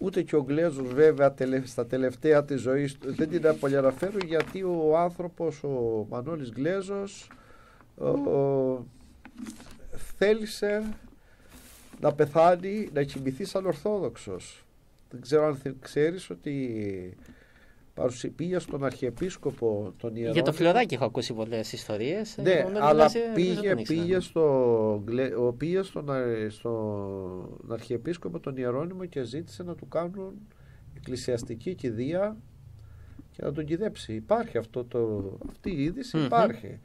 S3: ούτε και ο Γλέζος βέβαια στα τελευταία της ζωής δεν την απολιαναφέρω, γιατί ο άνθρωπος, ο Μανώλης Γλέζος, θέλησε να πεθάνει, να κοιμηθεί σαν Ορθόδοξος. Δεν ξέρω αν ξέρεις ότι πήγε στον Αρχιεπίσκοπο τον Ιερώνυμο.
S2: Για το Φλωράκι έχω ακούσει πολλές ιστορίες.
S3: Ναι, αλλά πήγε στον Αρχιεπίσκοπο τον Ιερώνυμο και ζήτησε να του κάνουν εκκλησιαστική κηδεία και να τον κηδέψει. Υπάρχει αυτή η είδηση, υπάρχει.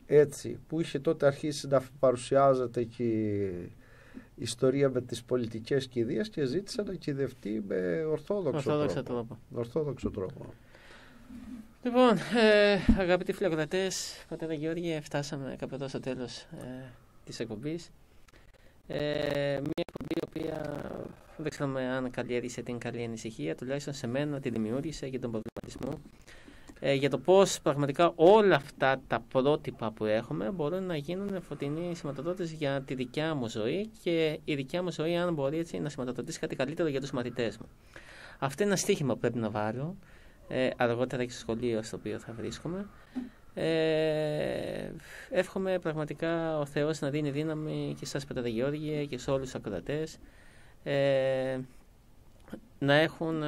S3: Έτσι, που είχε τότε αρχίσει να παρουσιάζεται και η ιστορία με τις πολιτικές κηδείες και ζήτησε να κηδευτεί με ορθόδοξο τρόπο.
S2: Λοιπόν, αγαπητοί φιλακροατές, πατέρα Γεώργιε, φτάσαμε κάπου εδώ στο τέλος της εκπομπής. Μια εκπομπή η οποία δεν ξέρουμε αν καλλιέργησε την καλή ανησυχία, τουλάχιστον σε μένα τη δημιούργησε για τον προβληματισμό. Για το πώς πραγματικά όλα αυτά τα πρότυπα που έχουμε μπορούν να γίνουν φωτεινοί σηματοδότες για τη δικιά μου ζωή και η δικιά μου ζωή, αν μπορεί έτσι, να σηματοδοτήσει κάτι καλύτερο για τους μαθητές μου. Αυτό είναι ένα στοίχημα που πρέπει να βάλω αργότερα και στο σχολείο στο οποίο θα βρίσκομαι. Εύχομαι πραγματικά ο Θεός να δίνει δύναμη και σας, πατέρα Γεώργιε, και σε όλους τους ακροατές να έχουν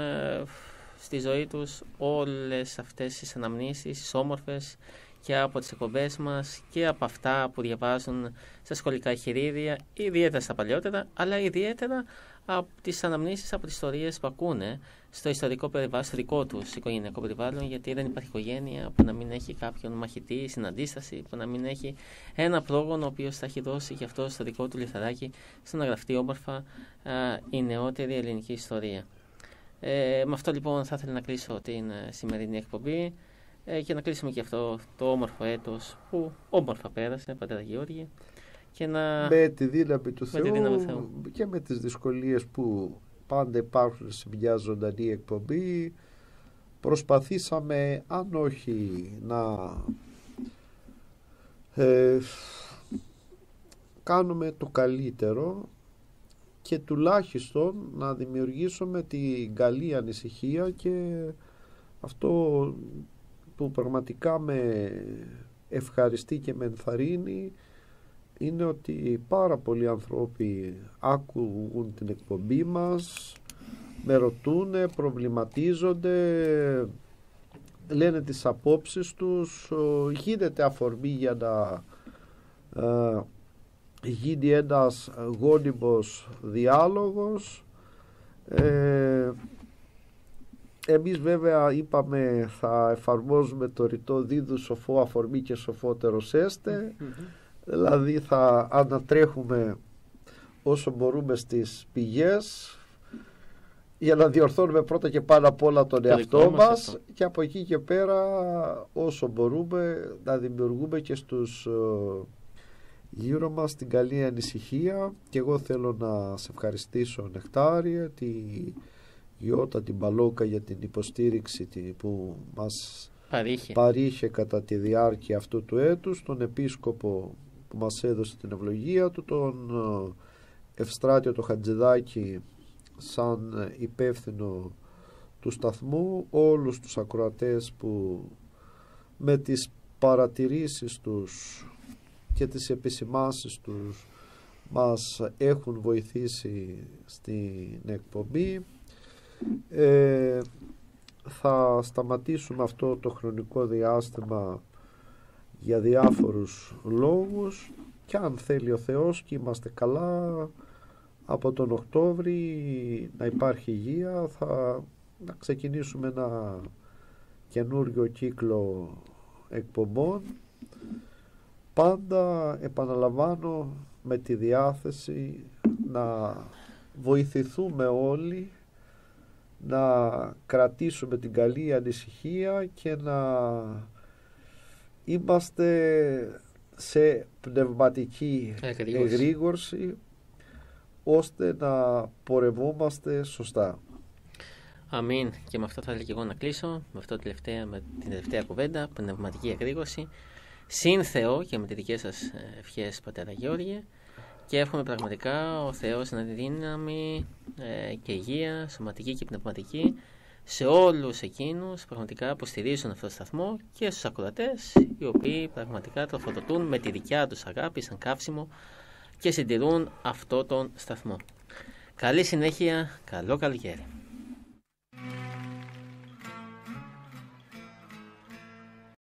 S2: στη ζωή τους όλες αυτές τις αναμνήσεις, τις όμορφες, και από τις εκπομπές μας και από αυτά που διαβάζουν στα σχολικά εγχειρίδια, ιδιαίτερα στα παλιότερα, αλλά ιδιαίτερα από τις αναμνήσεις, από τις ιστορίες που ακούνε στο ιστορικό περιβάλλον, στο δικό τους οικογενειακό περιβάλλον, γιατί δεν υπάρχει οικογένεια που να μην έχει κάποιον μαχητή στην αντίσταση, που να μην έχει ένα πρόγονο ο οποίος θα έχει δώσει γι' αυτό στο δικό του λιθαράκι, στο να γραφτεί όμορφα η νεότερη ελληνική ιστορία. Με αυτό λοιπόν θα ήθελα να κλείσω την σημερινή εκπομπή και να κλείσουμε και αυτό το όμορφο έτος που όμορφα πέρασε, πατέρα Γεώργιε, και
S3: με τη δύναμη του Θεού και με τις δυσκολίες που πάντα υπάρχουν σε μια ζωντανή εκπομπή. Προσπαθήσαμε, αν όχι να κάνουμε το καλύτερο, και τουλάχιστον να δημιουργήσουμε την καλή ανησυχία, και αυτό που πραγματικά με ευχαριστεί και με ενθαρρύνει είναι ότι πάρα πολλοί άνθρωποι άκουγουν την εκπομπή μας, με ρουτούνε, προβληματίζονται, λένε τις απόψεις τους, γίνεται αφορμή για να γίνει ένας γόνιμος διάλογος. Εμείς βέβαια είπαμε θα εφαρμόζουμε το ρητό δίδου σοφό αφορμή και σοφότερος έστε, δηλαδή θα ανατρέχουμε όσο μπορούμε στις πηγές για να διορθώνουμε πρώτα και πάνω απ' όλα τον εαυτό μας, και από εκεί και πέρα όσο μπορούμε να δημιουργούμε και στους γύρω μας την καλή ανησυχία. Και εγώ θέλω να σε ευχαριστήσω, Νεκτάρια, τη Γιώτα, την Παλόκα, για την υποστήριξη που μας παρήχε κατά τη διάρκεια αυτού του έτους, τον Επίσκοπο που μας έδωσε την ευλογία του, τον Ευστράτιο το Χατζηδάκη σαν υπεύθυνο του σταθμού, όλους τους ακροατές που με τις παρατηρήσεις τους και τις επισημάνσεις τους μας έχουν βοηθήσει στην εκπομπή. Θα σταματήσουμε αυτό το χρονικό διάστημα για διάφορους λόγους, και αν θέλει ο Θεός και είμαστε καλά, από τον Οκτώβρη να υπάρχει υγεία, να ξεκινήσουμε ένα καινούριο κύκλο εκπομπών, πάντα επαναλαμβάνω με τη διάθεση να βοηθηθούμε όλοι, να κρατήσουμε την καλή ανησυχία και να είμαστε σε πνευματική εγρήγορση, ώστε να πορευόμαστε σωστά.
S2: Αμήν. Και με αυτό θα ήθελα και εγώ να κλείσω, με την τελευταία κουβέντα, πνευματική εγρήγορση, συν Θεό, και με τις δικές σας ευχές, πατέρα Γεώργιε, και εύχομαι πραγματικά ο Θεός να δίνει δύναμη και υγεία σωματική και πνευματική σε όλους εκείνους πραγματικά που στηρίζουν αυτό το σταθμό, και στους ακροατές οι οποίοι πραγματικά τροφοδοτούν με τη δικιά τους αγάπη σαν καύσιμο και συντηρούν αυτό τον σταθμό. Καλή συνέχεια, καλό καλοκαίρι.